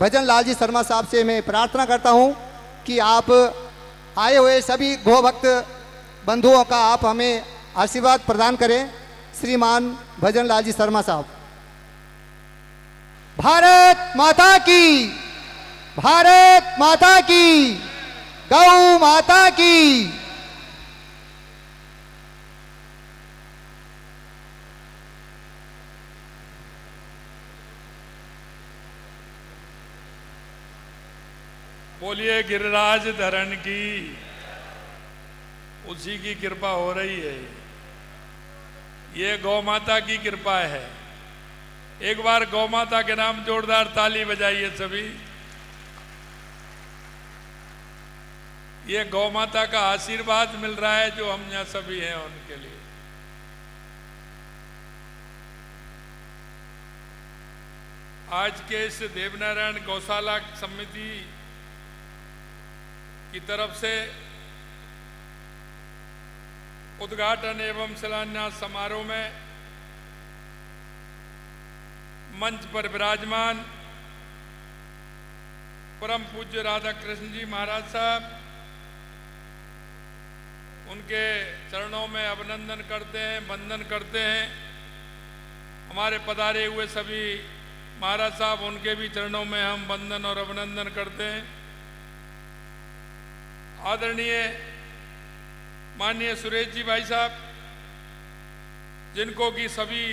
भजन लाल जी शर्मा साहब से मैं प्रार्थना करता हूं कि आप आए हुए सभी गौ भक्त बंधुओं का आप हमें आशीर्वाद प्रदान करें। श्रीमान भजन लाल जी शर्मा साहब। भारत माता की, भारत माता की, गौ माता की। बोलिए गिरिराज धरण की, उसी की कृपा हो रही है। ये गौ माता की कृपा है। एक बार गौ माता के नाम जोरदार ताली बजाइए सभी। ये गौ माता का आशीर्वाद मिल रहा है जो हम यहाँ सभी हैं उनके लिए। आज के इस देवनारायण गौशाला समिति की तरफ से उद्घाटन एवं शिलान्यास समारोह में मंच पर विराजमान परम पूज्य राधा कृष्ण जी महाराज साहब, उनके चरणों में अभिनंदन करते हैं, वंदन करते हैं। हमारे पधारे हुए सभी महाराज साहब, उनके भी चरणों में हम वंदन और अभिनंदन करते हैं। आदरणीय माननीय सुरेश जी भाई साहब, जिनको कि सभी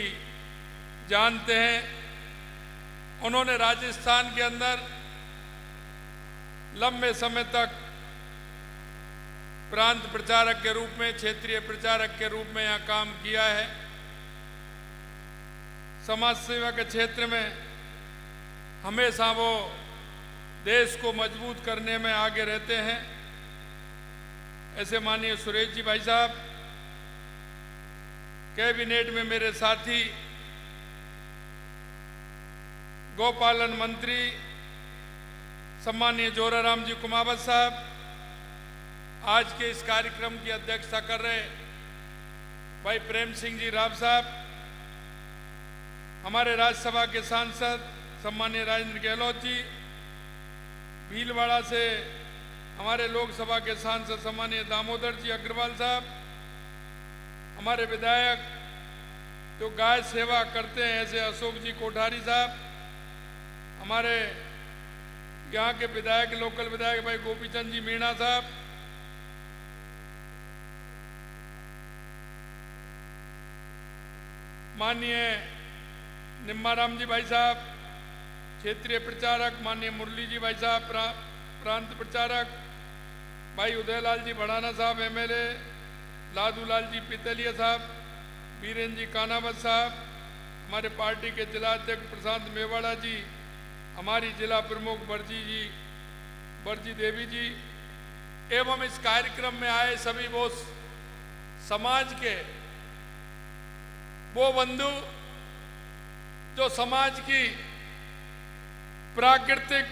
जानते हैं, उन्होंने राजस्थान के अंदर लंबे समय तक प्रांत प्रचारक के रूप में, क्षेत्रीय प्रचारक के रूप में यहाँ काम किया है। समाज सेवा के क्षेत्र में हमेशा वो देश को मजबूत करने में आगे रहते हैं। ऐसे माननीय सुरेश जी भाई साहब, कैबिनेट में मेरे साथी गौपालन मंत्री सम्मानीय जोराराम जी कुमावत साहब, आज के इस कार्यक्रम की अध्यक्षता कर रहे भाई प्रेम सिंह जी राव साहब, हमारे राज्यसभा के सांसद सम्मानीय राजेंद्र गहलोत जी, भीलवाड़ा से हमारे लोकसभा के सांसद सम्मानीय दामोदर जी अग्रवाल साहब, हमारे विधायक जो गाय सेवा करते हैं ऐसे अशोक जी कोठारी साहब, हमारे यहाँ के विधायक, लोकल विधायक भाई गोपीचंद जी मीणा साहब, माननीय निम्माराम जी भाई साहब, क्षेत्रीय प्रचारक माननीय मुरली जी भाई साहब, प्रांत प्रचारक भाई उदयलाल जी भड़ाना साहब, एमएलए लादूलाल जी पितलिया साहब, बीरेन जी कानावत साहब, हमारे पार्टी के जिला अध्यक्ष प्रशांत मेवाड़ा जी, हमारी जिला प्रमुख बरजी देवी जी, एवं इस कार्यक्रम में आए सभी वो समाज के वो बंधु जो समाज की प्राकृतिक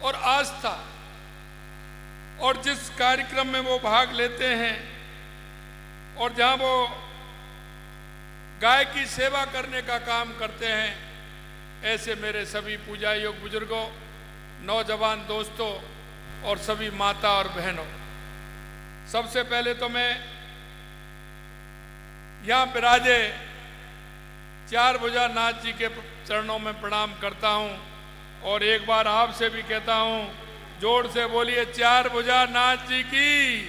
और आस्था और जिस कार्यक्रम में वो भाग लेते हैं और जहां वो गाय की सेवा करने का काम करते हैं, ऐसे मेरे सभी पूजा योग बुजुर्गों, नौजवान दोस्तों और सभी माता और बहनों, सबसे पहले तो मैं यहाँ विराजे चार भुजा नाथ जी के चरणों में प्रणाम करता हूँ और एक बार आपसे भी कहता हूँ, जोर से बोलिए चार भुजा नाथ जी की,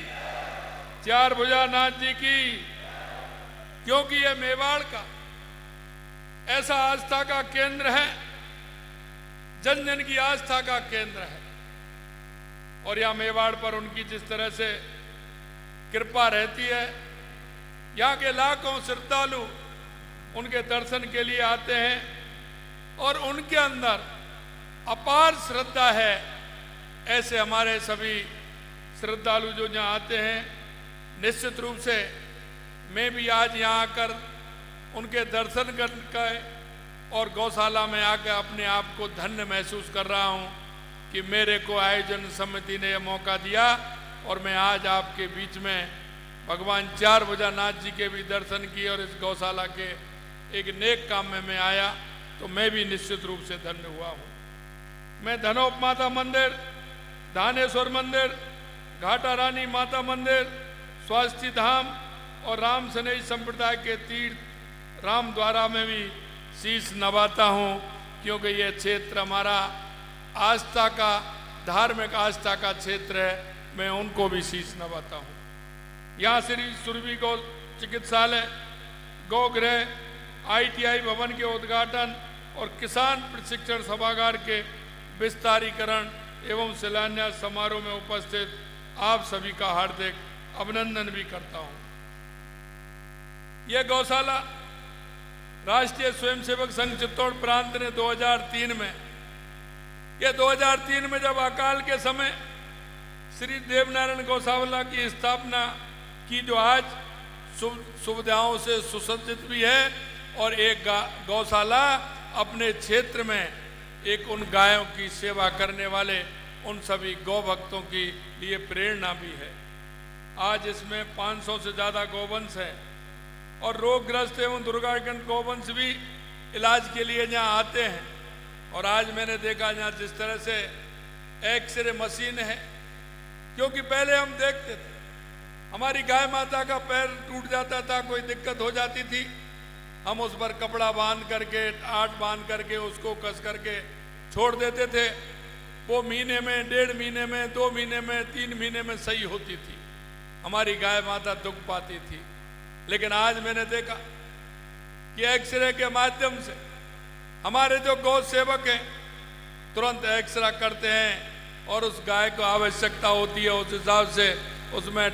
चार भुजा नाथ जी की। क्योंकि ये मेवाड़ का ऐसा आस्था का केंद्र है, जन जन की आस्था का केंद्र है और यहाँ मेवाड़ पर उनकी जिस तरह से कृपा रहती है, यहाँ के लाखों श्रद्धालु उनके दर्शन के लिए आते हैं और उनके अंदर अपार श्रद्धा है। ऐसे हमारे सभी श्रद्धालु जो यहाँ आते हैं, निश्चित रूप से मैं भी आज यहाँ आकर उनके दर्शन कर और गौशाला में आकर अपने आप को धन्य महसूस कर रहा हूँ कि मेरे को आयोजन समिति ने यह मौका दिया और मैं आज आपके बीच में भगवान चार भुजा नाथ जी के भी दर्शन किए और इस गौशाला के एक नेक काम में मैं आया, तो मैं भी निश्चित रूप से धन्य हुआ हूँ। मैं धनोप माता मंदिर, धानेश्वर मंदिर, घाटा रानी माता मंदिर, स्वास्थ्य धाम और राम सनेही संप्रदाय के तीर्थ राम द्वारा में भी शीश नवाता हूँ, क्योंकि ये क्षेत्र हमारा आस्था का, धार्मिक आस्था का क्षेत्र है। मैं उनको भी शीश नवाता हूँ। यहाँ श्री सुरभि गौ चिकित्सालय, गौगृह, ITI भवन के उद्घाटन और किसान प्रशिक्षण सभागार के विस्तारीकरण एवं शिलान्यास समारोह में उपस्थित आप सभी का हार्दिक अभिनंदन भी करता हूँ। यह गौशाला राष्ट्रीय स्वयंसेवक संघ चित्तौड़ प्रांत ने 2003 में जब अकाल के समय श्री देवनारायण गौशाला की स्थापना की, जो आज सुविधाओं से सुसज्जित भी है और एक गौशाला अपने क्षेत्र में एक उन गायों की सेवा करने वाले उन सभी गौ भक्तों की लिए प्रेरणा भी है। आज इसमें 500 से ज़्यादा गौवंश है और रोगग्रस्त एवं दुर्गाग्रस्त गौवंश भी इलाज के लिए यहाँ आते हैं। और आज मैंने देखा यहाँ जिस तरह से एक्सरे मशीन है, क्योंकि पहले हम देखते थे हमारी गाय माता का पैर टूट जाता था, कोई दिक्कत हो जाती थी, हम उस पर कपड़ा बांध करके, आट बांध करके उसको कस करके छोड़ देते थे। वो महीने में, 1.5 महीने में, 2 महीने में, 3 महीने में सही होती थी, हमारी गाय माता दुख पाती थी। लेकिन आज मैंने देखा कि एक्सरे के माध्यम से हमारे जो गौ सेवक हैं तुरंत एक्सरे करते हैं और उस गाय को आवश्यकता होती है उस हिसाब से उसमें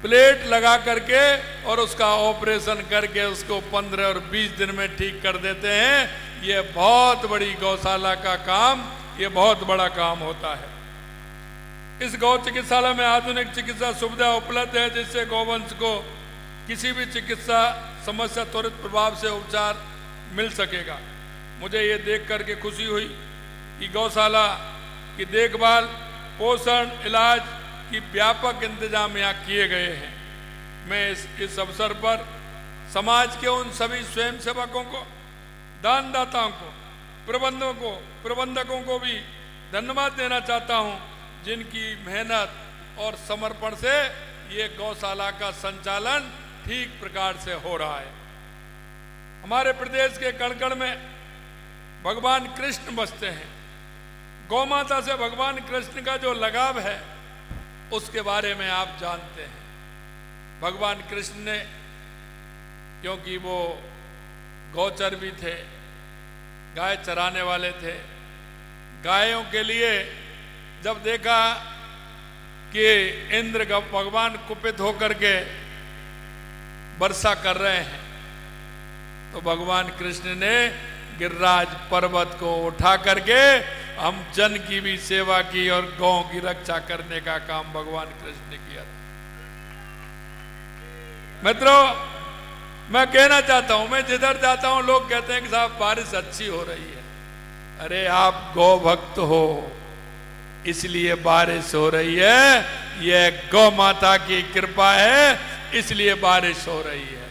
प्लेट लगा करके और उसका ऑपरेशन करके उसको 15 और 20 दिन में ठीक कर देते हैं। ये बहुत बड़ी गौशाला का काम, ये बहुत बड़ा काम होता है। इस गौ चिकित्सालय में आधुनिक चिकित्सा सुविधा उपलब्ध है, जिससे गौवंश को किसी भी चिकित्सा समस्या त्वरित प्रभाव से उपचार मिल सकेगा। मुझे ये देख करके खुशी हुई कि गौशाला की देखभाल, पोषण, इलाज की व्यापक इंतजाम यहाँ किए गए हैं। मैं इस अवसर पर समाज के उन सभी स्वयंसेवकों को, दानदाताओं को, प्रबंधकों को भी धन्यवाद देना चाहता हूँ, जिनकी मेहनत और समर्पण से ये गौशाला का संचालन ठीक प्रकार से हो रहा है। हमारे प्रदेश के कण-कण में भगवान कृष्ण बसते हैं। गौ माता से भगवान कृष्ण का जो लगाव है उसके बारे में आप जानते हैं। भगवान कृष्ण ने, क्योंकि वो गौचर भी थे, गाय चराने वाले थे, गायों के लिए जब देखा कि इंद्र भगवान कुपित होकर के वर्षा कर रहे हैं, तो भगवान कृष्ण ने गिरिराज पर्वत को उठा करके हम जन की भी सेवा की और गौ की रक्षा करने का काम भगवान कृष्ण ने किया था। मित्रों, मैं कहना चाहता हूं, मैं जिधर जाता हूं लोग कहते हैं कि साहब बारिश अच्छी हो रही है। अरे आप गौ भक्त हो इसलिए बारिश हो रही है, यह गौ माता की कृपा है इसलिए बारिश हो रही है।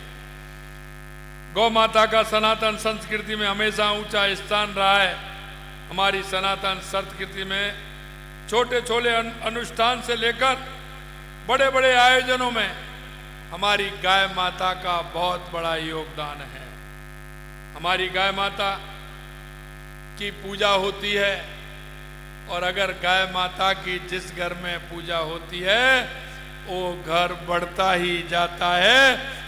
गौ माता का सनातन संस्कृति में हमेशा ऊंचा स्थान रहा है। हमारी सनातन संस्कृति में छोटे छोटे अनुष्ठान से लेकर बड़े बड़े आयोजनों में हमारी गाय माता का बहुत बड़ा योगदान है। हमारी गाय माता की पूजा होती है और अगर गाय माता की जिस घर में पूजा होती है वो घर बढ़ता ही जाता है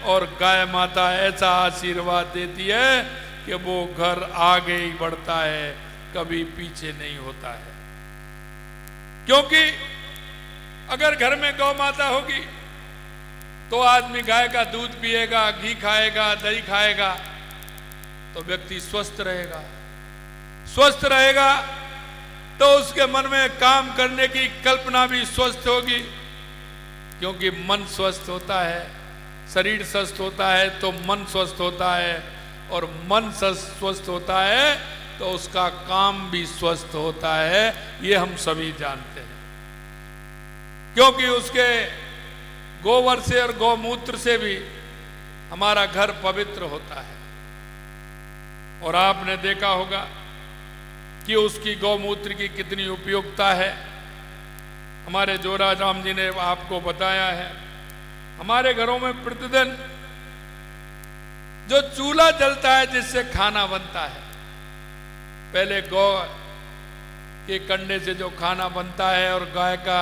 और गाय माता ऐसा आशीर्वाद देती है कि वो घर आगे ही बढ़ता है, कभी पीछे नहीं होता है। क्योंकि अगर घर में गौ माता होगी तो आदमी गाय का दूध पिएगा, घी खाएगा, दही खाएगा, तो व्यक्ति स्वस्थ रहेगा। स्वस्थ रहेगा तो उसके मन में काम करने की कल्पना भी स्वस्थ होगी, क्योंकि मन स्वस्थ होता है, शरीर स्वस्थ होता है तो मन स्वस्थ होता है, और मन स्वस्थ होता है तो उसका काम भी स्वस्थ होता है। ये हम सभी जानते हैं, क्योंकि उसके गोबर से और गौमूत्र से भी हमारा घर पवित्र होता है। और आपने देखा होगा कि उसकी गौमूत्र की कितनी उपयोगिता है। हमारे जोरा राम जी ने आपको बताया है। हमारे घरों में प्रतिदिन जो चूल्हा जलता है जिससे खाना बनता है, पहले गौ के कंडे से जो खाना बनता है और गाय का,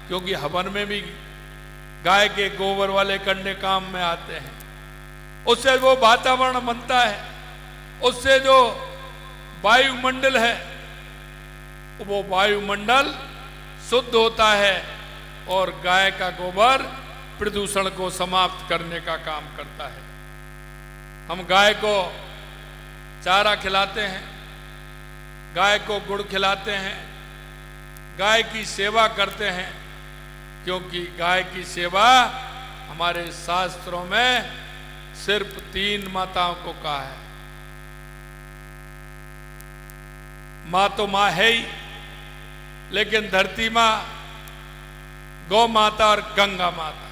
क्योंकि हवन में भी गाय के गोबर वाले कंडे काम में आते हैं, उससे वो वातावरण बनता है, उससे जो वायुमंडल है वो वायुमंडल शुद्ध होता है और गाय का गोबर प्रदूषण को समाप्त करने का काम करता है। हम गाय को चारा खिलाते हैं, गाय को गुड़ खिलाते हैं, गाय की सेवा करते हैं, क्योंकि गाय की सेवा हमारे शास्त्रों में सिर्फ 3 माताओं को कहा है। माँ तो माँ है ही, लेकिन धरती माँ, गौ माता और गंगा माता,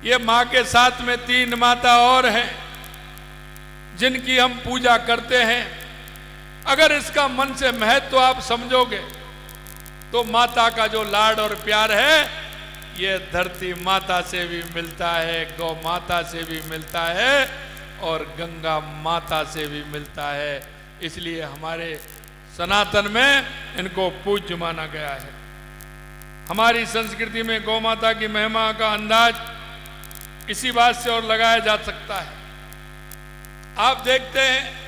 ये माँ के साथ में 3 माता और हैं जिनकी हम पूजा करते हैं। अगर इसका मन से महत्व आप समझोगे तो माता का जो लाड और प्यार है ये धरती माता से भी मिलता है, गौ माता से भी मिलता है और गंगा माता से भी मिलता है। इसलिए हमारे सनातन में इनको पूज्य माना गया है। हमारी संस्कृति में गौ माता की महिमा का अंदाज इसी बात से और लगाया जा सकता है। आप देखते हैं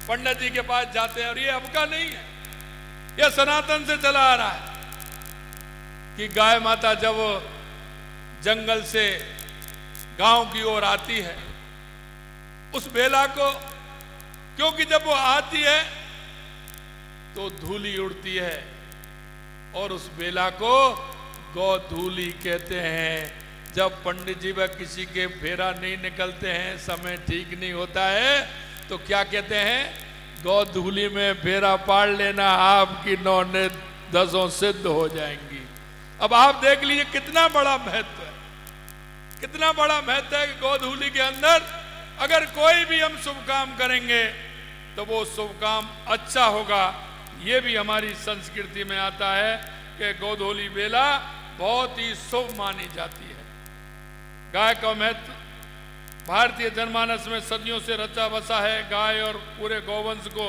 पंडित जी के पास जाते हैं, और ये अब का नहीं है, यह सनातन से चला आ रहा है कि गाय माता जब जंगल से गांव की ओर आती है, उस बेला को, क्योंकि जब वो आती है तो धूली उड़ती है और उस बेला को गौधूली कहते हैं। जब पंडित जी व किसी के फेरा नहीं निकलते हैं, समय ठीक नहीं होता है, तो क्या कहते हैं, गौधूली में फेरा पाड़ लेना, आपकी 9 10 सिद्ध हो जाएंगी। अब आप देख लीजिए कितना बड़ा महत्व है, कितना बड़ा महत्व है कि गौधूली के अंदर अगर कोई भी हम शुभ काम करेंगे तो वो शुभ काम अच्छा होगा। ये भी हमारी संस्कृति में आता है कि गौधूली बेला बहुत ही शुभ मानी जाती है। गाय का महत्व भारतीय जनमानस में सदियों से रचा बसा है। गाय और पूरे गौवंश को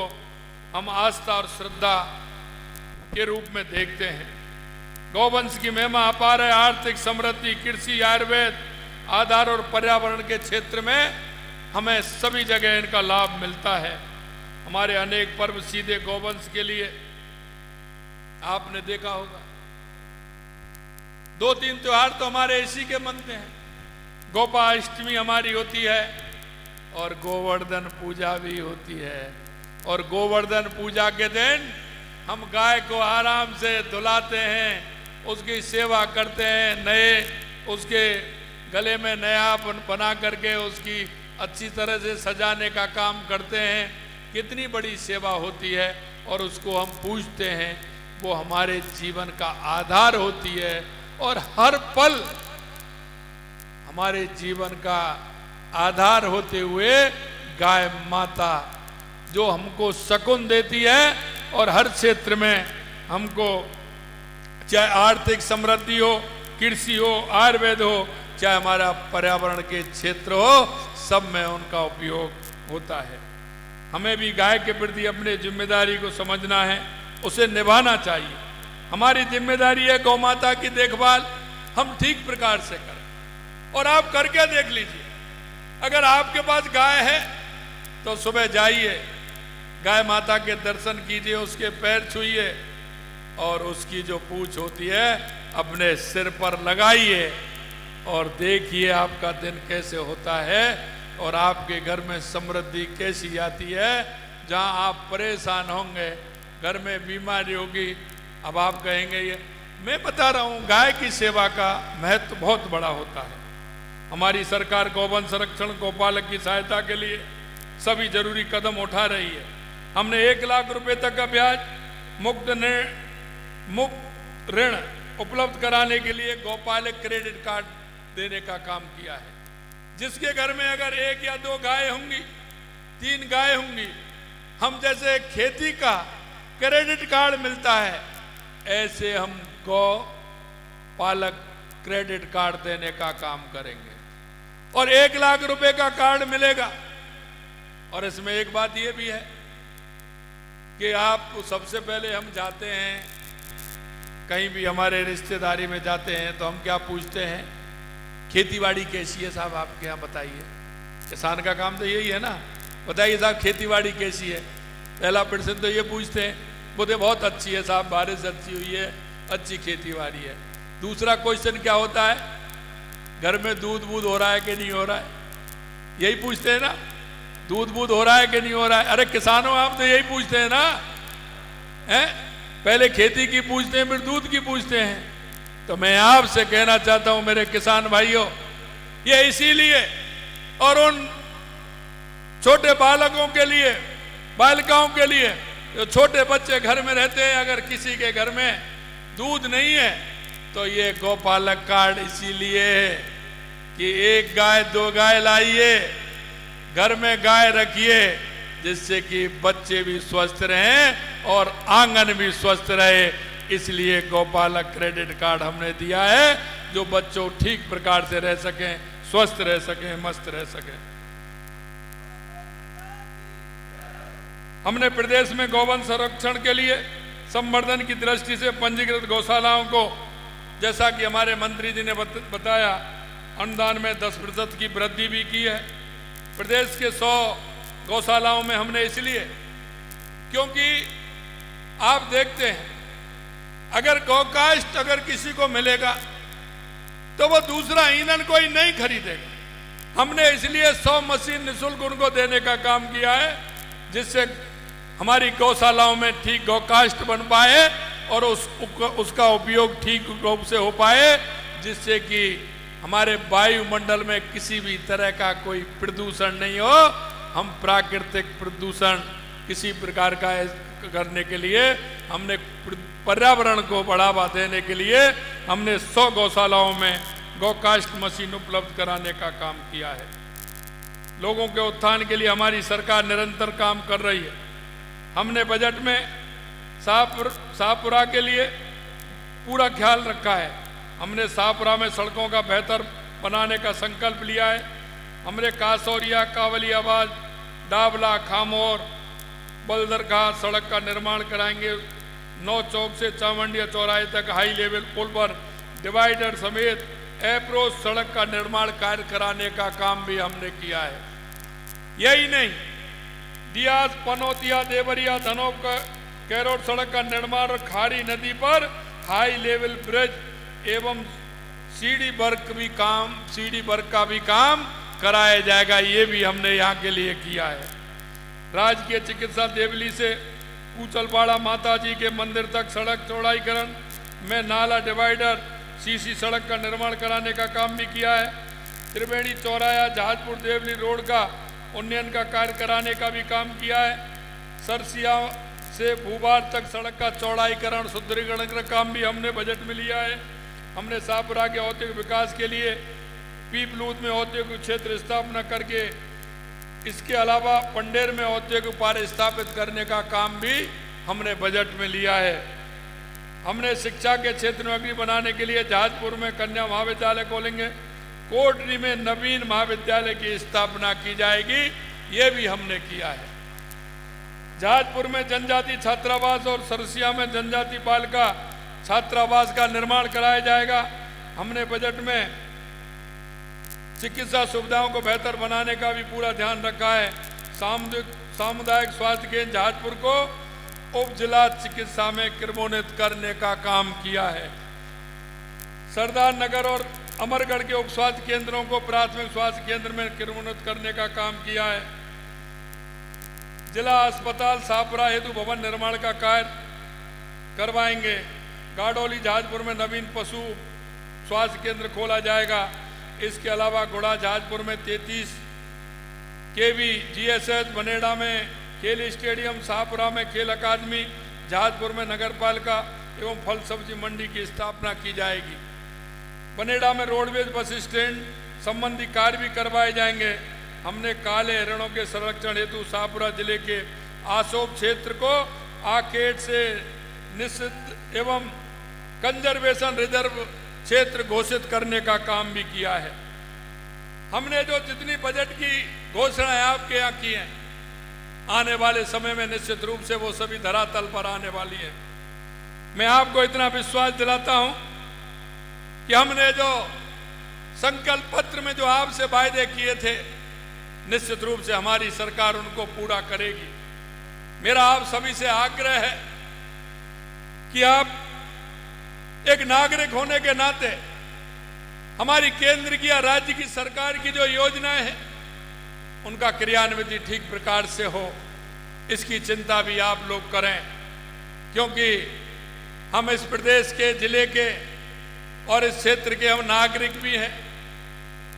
हम आस्था और श्रद्धा के रूप में देखते हैं। गौवंश की महिमा अपार है। आर्थिक समृद्धि, कृषि, आयुर्वेद, आधार और पर्यावरण के क्षेत्र में हमें सभी जगह इनका लाभ मिलता है। हमारे अनेक पर्व सीधे गौवंश के लिए, आपने देखा होगा 2-3 त्योहार तो हमारे इसी के मनते हैं। गोपाष्टमी हमारी होती है और गोवर्धन पूजा भी होती है। और गोवर्धन पूजा के दिन हम गाय को आराम से धुलाते हैं, उसकी सेवा करते हैं, नए उसके गले में नया बना करके उसकी अच्छी तरह से सजाने का काम करते हैं। कितनी बड़ी सेवा होती है और उसको हम पूजते हैं। वो हमारे जीवन का आधार होती है और हर पल हमारे जीवन का आधार होते हुए गाय माता जो हमको शकुन देती है और हर क्षेत्र में हमको, चाहे आर्थिक समृद्धि हो, कृषि हो, आयुर्वेद हो, चाहे हमारा पर्यावरण के क्षेत्र हो, सब में उनका उपयोग होता है। हमें भी गाय के प्रति अपनी जिम्मेदारी को समझना है, उसे निभाना चाहिए। हमारी जिम्मेदारी है गौ माता की देखभाल हम ठीक प्रकार से करें। और आप करके देख लीजिए, अगर आपके पास गाय है तो सुबह जाइए, गाय माता के दर्शन कीजिए, उसके पैर छूइए और उसकी जो पूंछ होती है अपने सिर पर लगाइए और देखिए आपका दिन कैसे होता है और आपके घर में समृद्धि कैसी आती है। जहां आप परेशान होंगे, घर में बीमारी होगी, अब आप कहेंगे ये मैं बता रहा हूं, गाय की सेवा का महत्व बहुत बड़ा होता है। हमारी सरकार गौवंश संरक्षण गौपालक की सहायता के लिए सभी जरूरी कदम उठा रही है। हमने 1 लाख रुपए तक का ब्याज मुक्त ऋण उपलब्ध कराने के लिए गौपालक क्रेडिट कार्ड देने का काम किया है। जिसके घर में अगर 1 या 2 गाय होंगी, 3 गाय होंगी, हम जैसे खेती का क्रेडिट कार्ड मिलता है, ऐसे हम गौ पालक क्रेडिट कार्ड देने का काम करेंगे और 1 लाख रुपए का कार्ड मिलेगा। और इसमें एक बात यह भी है कि आप सबसे पहले हम जाते हैं कहीं भी, हमारे रिश्तेदारी में जाते हैं तो हम क्या पूछते हैं, खेतीबाड़ी कैसी है साहब आपके यहाँ, बताइए। किसान का काम तो यही है ना, बताइए साहब खेतीबाड़ी कैसी है। पहला प्रश्न तो ये पूछते हैं, बोलते बहुत अच्छी है साहब, बारिश अच्छी हुई है, अच्छी खेतीबाड़ी है। दूसरा क्वेश्चन क्या होता है, घर में दूध बूध हो रहा है कि नहीं हो रहा है, यही पूछते हैं ना, दूध बूध हो रहा है कि नहीं हो रहा है। अरे किसानों आप तो यही पूछते हैं ना, हैं? पहले खेती की पूछते हैं, फिर दूध की पूछते हैं। तो मैं आपसे कहना चाहता हूं मेरे किसान भाइयों, ये इसीलिए, और उन छोटे बालकों के लिए, बालिकाओं के लिए, जो छोटे बच्चे घर में रहते हैं, अगर किसी के घर में दूध नहीं है तो ये गौपालक कार्ड इसीलिए है कि 1 गाय 2 गाय लाइए, घर में गाय रखिए, जिससे कि बच्चे भी स्वस्थ रहें और आंगन भी स्वस्थ रहे। इसलिए गौपालक क्रेडिट कार्ड हमने दिया है, जो बच्चों ठीक प्रकार से रह सकें, स्वस्थ रह सकें, मस्त रह सकें। हमने प्रदेश में गौवंश संरक्षण के लिए संवर्धन की दृष्टि से पंजीकृत गौशालाओं को, जैसा कि हमारे मंत्री जी ने बताया, अनुदान में 10% की वृद्धि भी की है। प्रदेश के 100 गौशालाओं में हमने इसलिए, क्योंकि आप देखते हैं अगर गौकाष्ठ अगर किसी को मिलेगा तो वो दूसरा ईंधन कोई नहीं खरीदेगा। हमने इसलिए 100 मशीन निःशुल्क उनको देने का काम किया है, जिससे हमारी गौशालाओं में ठीक गौकाष्ठ बन पाए और उसका उपयोग ठीक रूप से हो पाए, जिससे कि हमारे वायुमंडल में किसी भी तरह का कोई प्रदूषण नहीं हो। हम प्राकृतिक प्रदूषण किसी प्रकार का करने के लिए, हमने पर्यावरण को बढ़ावा देने के लिए हमने 100 गौशालाओं में गौकाष्ठ मशीन उपलब्ध कराने का काम किया है। लोगों के उत्थान के लिए हमारी सरकार निरंतर काम कर रही है। हमने बजट में शाहपुरा के लिए पूरा ख्याल रखा है। हमने शाहपुरा में सड़कों का बेहतर बनाने का संकल्प लिया है। हमने कासौरिया, कावलियाबाद, डाबला, खामोर, बलदरगाह सड़क का निर्माण कराएंगे। 9 चौक से चामुंडिया चौराहे तक हाई लेवल पुल पर डिवाइडर समेत अप्रोच सड़क का निर्माण कार्य कराने का काम भी हमने किया है। यही नहीं, डियास, पनौतिया, देवरिया, धनोब का कैरोट सड़क का निर्माण और खारी नदी पर हाई लेवल ब्रिज एवं सीढ़ी वर्क का भी काम कराया जाएगा। ये भी हमने यहाँ के लिए किया है। राजकीय चिकित्सा देवली से पूचलपाड़ा माता जी के मंदिर तक सड़क चौड़ाईकरण में नाला डिवाइडर सीसी सड़क का निर्माण कराने का काम भी किया है। त्रिवेणी चौराया जहाजपुर देवली रोड का उन्नयन का कार्य कराने का भी काम किया है। सरसिया से भूबार तक सड़क का चौड़ाईकरण सुदृढ़ीकरण का काम भी हमने बजट में लिया है। हमने शाहपुरा के औद्योगिक विकास के लिए पीपलूद में औद्योगिक क्षेत्र स्थापना करके, इसके अलावा पंडेर में औद्योगिक पार्क स्थापित करने का काम भी हमने बजट में लिया है। हमने शिक्षा के क्षेत्र में अग्नि बनाने के लिए जहाजपुर में कन्या महाविद्यालय खोलेंगे। कोटरी में नवीन महाविद्यालय की स्थापना की जाएगी, ये भी हमने किया है। जहाजपुर में जनजाति छात्रावास और सरसिया में जनजाति बालिका छात्रावास का निर्माण कराया जाएगा। हमने बजट में चिकित्सा सुविधाओं को बेहतर बनाने का भी पूरा ध्यान रखा है। सामुदायिक स्वास्थ्य केंद्र जहाजपुर को उप जिला चिकित्सा में क्रमोन्नत करने का काम किया है। सरदार नगर और अमरगढ़ के उप स्वास्थ्य केंद्रों को प्राथमिक स्वास्थ्य केंद्र में क्रमोन्नत करने का काम किया है। जिला अस्पताल शाहपुरा हेतु भवन निर्माण का कार्य करवाएंगे। गाडोली जहाजपुर में नवीन पशु स्वास्थ्य केंद्र खोला जाएगा। इसके अलावा गुड़ा जहाजपुर में 33 केवी जीएसएच, बनेड़ा में खेल स्टेडियम, शाहपुरा में खेल अकादमी, जहाजपुर में नगरपालिका एवं फल सब्जी मंडी की स्थापना की जाएगी। बनेड़ा में रोडवेज बस स्टैंड संबंधी कार्य भी करवाए जाएंगे। हमने काले हिरणों के संरक्षण हेतु शाहपुरा जिले के आसोप क्षेत्र को आकेट से निषिद्ध एवं कंजर्वेशन रिजर्व क्षेत्र घोषित करने का काम भी किया है। हमने जो जितनी बजट की घोषणाएं आपके यहाँ की हैं, आने वाले समय में निश्चित रूप से वो सभी धरातल पर आने वाली है। मैं आपको इतना विश्वास दिलाता हूं कि हमने जो संकल्प पत्र में जो आपसे वायदे किए थे, निश्चित रूप से हमारी सरकार उनको पूरा करेगी। मेरा आप सभी से आग्रह है कि आप एक नागरिक होने के नाते हमारी केंद्र की या राज्य की सरकार की जो योजनाएं हैं उनका क्रियान्वित ठीक प्रकार से हो, इसकी चिंता भी आप लोग करें, क्योंकि हम इस प्रदेश के जिले के और इस क्षेत्र के हम नागरिक भी हैं।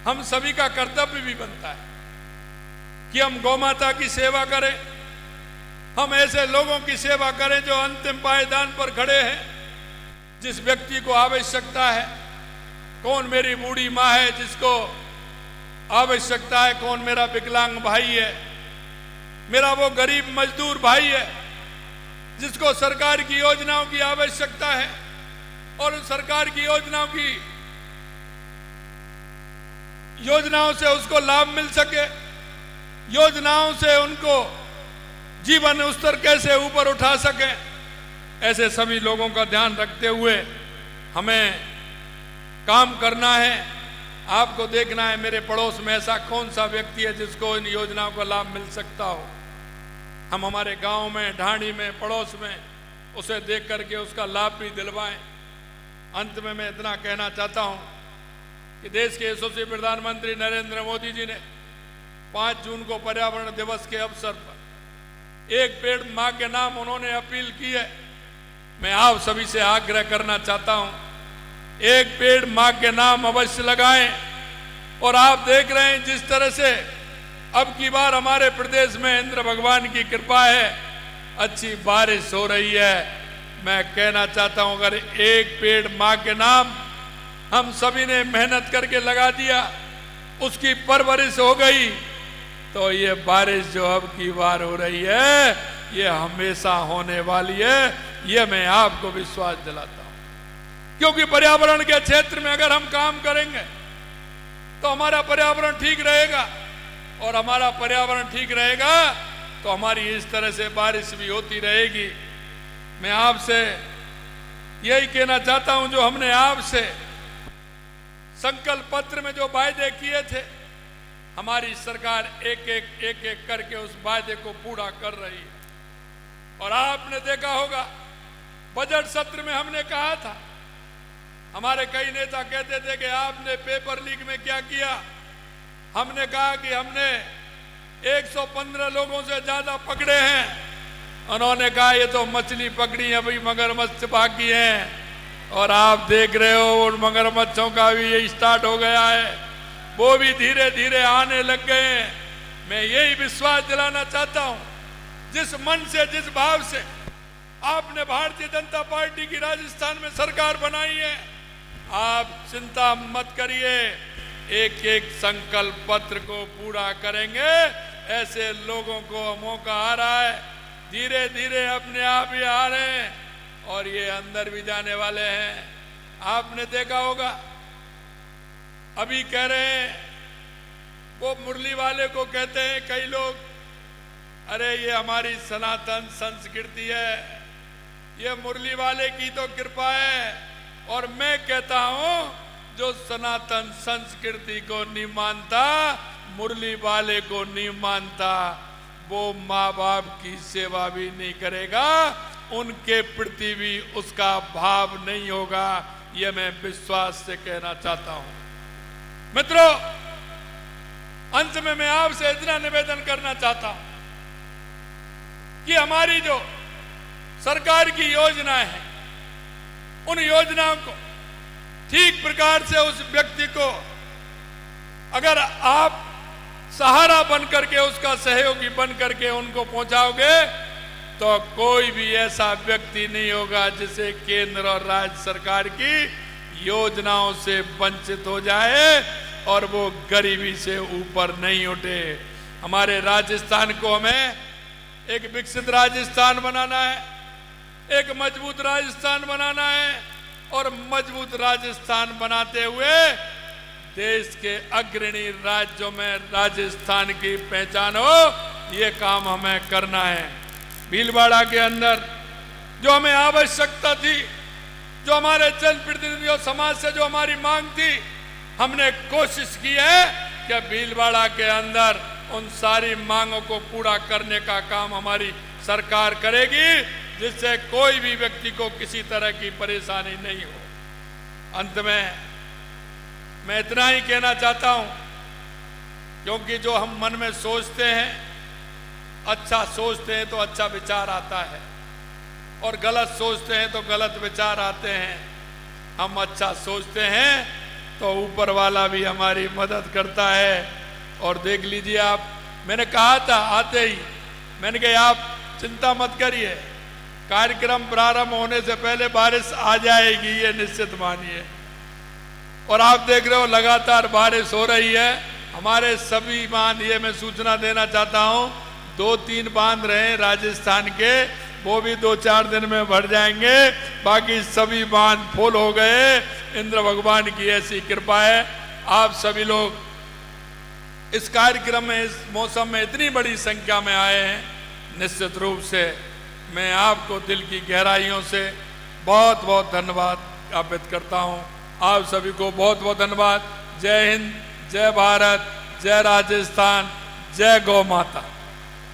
हम सभी का कर्तव्य भी बनता है कि हम गौ माता की सेवा करें, हम ऐसे लोगों की सेवा करें जो अंतिम पायदान पर खड़े हैं, जिस व्यक्ति को आवश्यकता है। कौन मेरी बूढ़ी माँ है जिसको आवश्यकता है, कौन मेरा विकलांग भाई है, मेरा वो गरीब मजदूर भाई है जिसको सरकार की योजनाओं की आवश्यकता है, और उन सरकार की योजनाओं से उसको लाभ मिल सके, योजनाओं से उनको जीवन स्तर कैसे ऊपर उठा सके, ऐसे सभी लोगों का ध्यान रखते हुए हमें काम करना है। आपको देखना है मेरे पड़ोस में ऐसा कौन सा व्यक्ति है जिसको इन योजनाओं का लाभ मिल सकता हो। हम हमारे गांव में, ढाणी में, पड़ोस में उसे देख करके उसका लाभ भी दिलवाएं। अंत में मैं इतना कहना चाहता हूं कि देश के यशस्वी प्रधानमंत्री नरेंद्र मोदी जी ने 5 जून को पर्यावरण दिवस के अवसर पर एक पेड़ मां के नाम उन्होंने अपील की है। मैं आप सभी से आग्रह करना चाहता हूं, एक पेड़ मां के नाम अवश्य लगाएं। और आप देख रहे हैं जिस तरह से अब की बार हमारे प्रदेश में इंद्र भगवान की कृपा है, अच्छी बारिश हो रही है। मैं कहना चाहता हूं अगर एक पेड़ मां के नाम हम सभी ने मेहनत करके लगा दिया, उसकी परवरिश हो गई, तो ये बारिश जो अब की बार हो रही है ये हमेशा होने वाली है। ये मैं आपको विश्वास दिलाता हूं, क्योंकि पर्यावरण के क्षेत्र में अगर हम काम करेंगे तो हमारा पर्यावरण ठीक रहेगा, और हमारा पर्यावरण ठीक रहेगा तो हमारी इस तरह से बारिश भी होती रहेगी। मैं आपसे यही कहना चाहता हूं, जो हमने आपसे संकल्प पत्र में जो वायदे किए थे, हमारी सरकार एक एक करके उस वायदे को पूरा कर रही है। और आपने देखा होगा बजट सत्र में हमने कहा था, हमारे कई नेता कहते थे कि आपने पेपर लीक में क्या किया। हमने कहा कि हमने 115 लोगों से ज्यादा पकड़े हैं। उन्होंने कहा ये तो मछली पकड़ी है, अभी मगरमच्छ बाकी हैं। और आप देख रहे हो उन मगरमच्छों का भी ये स्टार्ट हो गया है, वो भी धीरे धीरे आने लग गए हैं। मैं यही विश्वास दिलाना चाहता हूं, जिस मन से, जिस भाव से आपने भारतीय जनता पार्टी की राजस्थान में सरकार बनाई है, आप चिंता मत करिए, एक एक संकल्प पत्र को पूरा करेंगे। ऐसे लोगों को मौका आ रहा है, धीरे धीरे अपने आप ही आ रहे हैं और ये अंदर भी जाने वाले हैं। आपने देखा होगा अभी कह रहे हैं, वो मुरली वाले को कहते हैं कई लोग, अरे ये हमारी सनातन संस्कृति है, ये मुरली वाले की तो कृपा है। और मैं कहता हूं जो सनातन संस्कृति को नहीं मानता, मुरली वाले को नहीं मानता, वो माँ बाप की सेवा भी नहीं करेगा, उनके प्रति भी उसका भाव नहीं होगा। ये मैं विश्वास से कहना चाहता हूं। मित्रों, अंत में मैं आपसे इतना निवेदन करना चाहता हूं कि हमारी जो सरकार की योजनाएं हैं, उन योजनाओं को ठीक प्रकार से उस व्यक्ति को अगर आप सहारा बन करके, उसका सहयोगी बन करके उनको पहुंचाओगे, तो कोई भी ऐसा व्यक्ति नहीं होगा जिसे केंद्र और राज्य सरकार की योजनाओं से वंचित हो जाए और वो गरीबी से ऊपर नहीं उठे। हमारे राजस्थान को हमें एक विकसित राजस्थान बनाना है, एक मजबूत राजस्थान बनाना है और मजबूत राजस्थान बनाते हुए देश के अग्रणी राज्यों में राजस्थान की पहचान हो, ये काम हमें करना है। भीलवाड़ा के अंदर जो हमें आवश्यकता थी, जो हमारे जनप्रतिनिधियों समाज से जो हमारी मांग थी, हमने कोशिश की है कि भीलवाड़ा के अंदर उन सारी मांगों को पूरा करने का काम हमारी सरकार करेगी, जिससे कोई भी व्यक्ति को किसी तरह की परेशानी नहीं हो। अंत में मैं इतना ही कहना चाहता हूं, क्योंकि जो हम मन में सोचते हैं, अच्छा सोचते हैं तो अच्छा विचार आता है, और गलत सोचते हैं तो गलत विचार आते हैं। हम अच्छा सोचते हैं तो ऊपर वाला भी हमारी मदद करता है। और देख लीजिए आप, मैंने कहा था आते ही, मैंने कहा आप चिंता मत करिए, कार्यक्रम प्रारंभ होने से पहले बारिश आ जाएगी, ये निश्चित मानिए। और आप देख रहे हो लगातार बारिश हो रही है। हमारे सभी बांध, ये मैं सूचना देना चाहता हूं, 2-3 बांध रहे राजस्थान के, वो भी 2-4 दिन में भर जाएंगे। बाकी सभी बांध फुल हो गए। इंद्र भगवान की ऐसी कृपा है। आप सभी लोग इस कार्यक्रम में, इस मौसम में इतनी बड़ी संख्या में आए हैं, निश्चित रूप से मैं आपको दिल की गहराइयों से बहुत बहुत धन्यवाद ज्ञापित करता हूं। आप सभी को बहुत बहुत धन्यवाद। जय हिंद, जय भारत, जय राजस्थान, जय गौ माता।